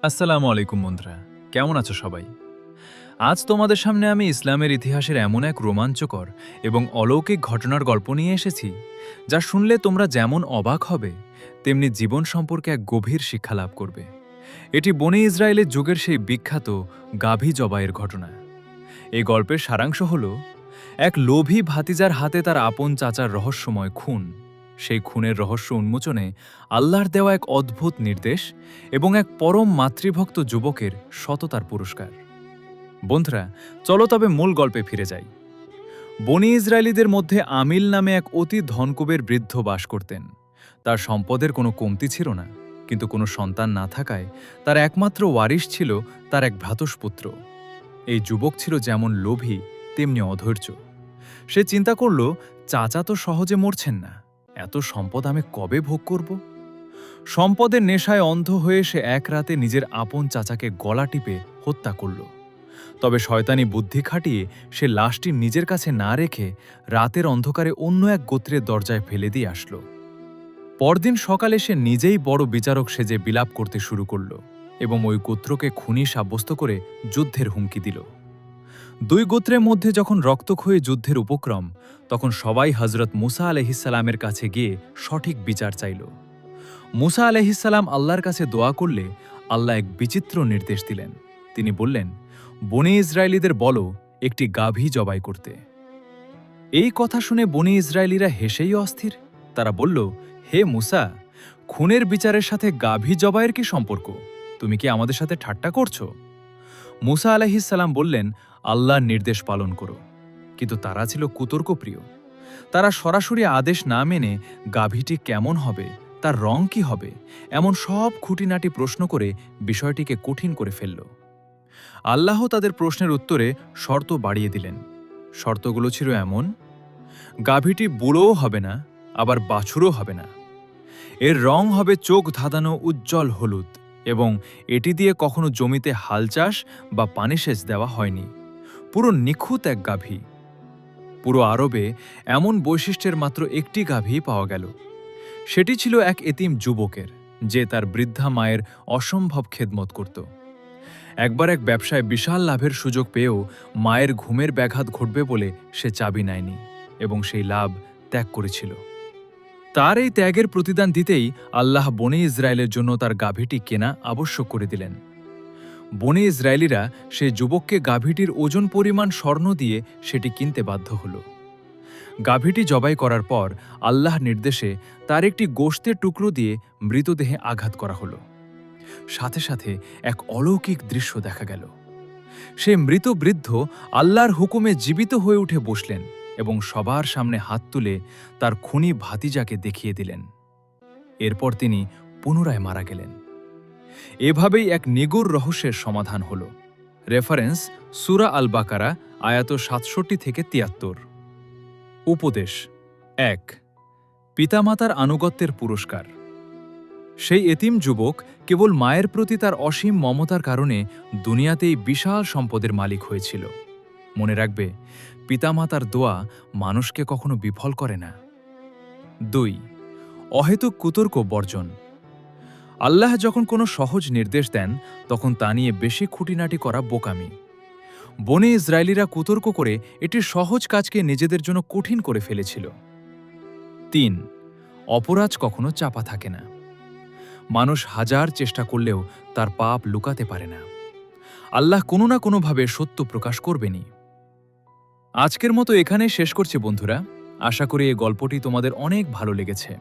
আসসালামু আলাইকুম বন্ধুরা, কেমন আছো সবাই? আজ তোমাদের সামনে আমি ইসলামের ইতিহাসের এমন এক রোমাঞ্চকর এবং অলৌকিক ঘটনার গল্প নিয়ে এসেছি, যা শুনলে তোমরা যেমন অবাক হবে, তেমনি জীবন সম্পর্কে এক গভীর শিক্ষা লাভ করবে। এটি বনি ইসরায়েলের যুগের সেই বিখ্যাত গাভী জবাইয়ের ঘটনা। এই গল্পের সারাংশ হল, এক লোভী ভাতিজার হাতে তার আপন চাচার রহস্যময় খুন। সেই খুনের রহস্য উন্মোচনে আল্লাহর দেওয়া এক অদ্ভুত নির্দেশ এবং এক পরম মাতৃভক্ত যুবকের সততার পুরস্কার। বন্ধুরা, চলো তবে মূল গল্পে ফিরে যাই। বনি ইসরায়েলীদের মধ্যে আমিল নামে এক অতি ধনকুবের বৃদ্ধ বাস করতেন। তার সম্পদের কোনো কমতি ছিল না, কিন্তু কোনো সন্তান না থাকায় তার একমাত্র ওয়ারিশ ছিল তার এক ভ্রাতুষ্পুত্র। এই যুবক ছিল যেমন লোভী তেমনি অধৈর্য। সে চিন্তা করল, চাচা তো সহজে মরছেন না, এত সম্পদ আমি কবে ভোগ করব? সম্পদের নেশায় অন্ধ হয়ে সে এক রাতে নিজের আপন চাচাকে গলা টিপে হত্যা করল। তবে শয়তানি বুদ্ধি খাটিয়ে সে লাশটি নিজের কাছে না রেখে রাতের অন্ধকারে অন্য এক গোত্রের দরজায় ফেলে দিয়ে আসলো। পরদিন সকালে সে নিজেই বড় বিচারক সেজে বিলাপ করতে শুরু করল এবং ওই গোত্রকে খুনি সাব্যস্ত করে যুদ্ধের হুমকি দিল। দুই গোত্রের মধ্যে যখন রক্তক্ষয়ী যুদ্ধের উপক্রম, তখন সবাই হজরত মুসা আলহিসাল্লামের কাছে গিয়ে সঠিক বিচার চাইল। মুসা আলহিসাল্লাম আল্লাহর কাছে দোয়া করলে আল্লাহ এক বিচিত্র নির্দেশ দিলেন। তিনি বললেন, বনি ইসরায়েলীদের বলো একটি গাভী জবাই করতে। এই কথা শুনে বনি ইসরায়েলীরা হেসেই অস্থির। তারা বলল, হে মুসা, খুনের বিচারের সাথে গাভী জবাইয়ের কি সম্পর্ক? তুমি কি আমাদের সাথে ঠাট্টা করছো? মুসা আলাইহিসসালাম বললেন, আল্লাহর নির্দেশ পালন করো। কিন্তু তারা ছিল কুতর্কপ্রিয়। তারা সরাসরি আদেশ না মেনে গাভীটি কেমন হবে, তার রং কি হবে, এমন সব খুঁটিনাটি প্রশ্ন করে বিষয়টিকে কঠিন করে ফেলল। আল্লাহ তাদের প্রশ্নের উত্তরে শর্ত বাড়িয়ে দিলেন। শর্তগুলো ছিল এমন: গাভীটি বুড়োও হবে না, আবার বাছুরও হবে না। এর রং হবে চোখ ধাঁধানো উজ্জ্বল হলুদ, এবং এটি দিয়ে কখনো জমিতে হাল চাষ বা পানি সেচ দেওয়া হয়নি। পুরো নিখুঁত এক গাভী। পুরো আরবে এমন বৈশিষ্ট্যের মাত্র একটি গাভী পাওয়া গেল। সেটি ছিল এক এতিম যুবকের, যে তার বৃদ্ধা মায়ের অসম্ভব খেদমত করত। একবার এক ব্যবসায় বিশাল লাভের সুযোগ পেয়েও মায়ের ঘুমের ব্যাঘাত ঘটবে বলে সে চাবি নেয়নি এবং সেই লাভ ত্যাগ করেছিল। তার এই ত্যাগের প্রতিদান দিতেই আল্লাহ বনি ইসরায়েলের জন্য তার গাভীটি কেনা আবশ্যক করে দিলেন। বনি ইসরায়েলীরা সেই যুবককে গাভীটির ওজন পরিমাণ স্বর্ণ দিয়ে সেটি কিনতে বাধ্য হল। গাভীটি জবাই করার পর আল্লাহর নির্দেশে তার একটি গোশতের টুকরো দিয়ে মৃতদেহে আঘাত করা হল। সাথে সাথে এক অলৌকিক দৃশ্য দেখা গেল। সে মৃত বৃদ্ধ আল্লাহর হুকুমে জীবিত হয়ে উঠে বসলেন এবং সবার সামনে হাত তুলে তার খুনি ভাতিজাকে দেখিয়ে দিলেন। এরপর তিনি পুনরায় মারা গেলেন। এভাবেই এক নিগূঢ় রহস্যের সমাধান হল। রেফারেন্স: সূরা আল বাকারা, আয়াত ৬৭ থেকে ৭৩। উপদেশ ১. পিতামাতার আনুগত্যের পুরস্কার। সেই এতিম যুবক কেবল মায়ের প্রতি তার অসীম মমতার কারণে দুনিয়াতেই বিশাল সম্পদের মালিক হয়েছিল। মনে রাখবে, পিতামাতার দোয়া মানুষকে কখনো বিফল করে না। ২. অহেতুক কুতর্ক বর্জন। আল্লাহ যখন কোনো সহজ নির্দেশ দেন, তখন তা নিয়ে বেশি খুঁটিনাটি করা বোকামি। বনি ইসরায়েলীরা কুতর্ক করে এটি সহজ কাজকে নিজেদের জন্য কঠিন করে ফেলেছিল। ৩. অপরাধ কখনো চাপা থাকে না। মানুষ হাজার চেষ্টা করলেও তার পাপ লুকাতে পারে না। আল্লাহ কোনো না কোনোভাবে সত্য প্রকাশ করবেনই। আজকের মতো এখানেই শেষ করছি বন্ধুরা। আশা করি এই গল্পটি তোমাদের অনেক ভালো লেগেছে।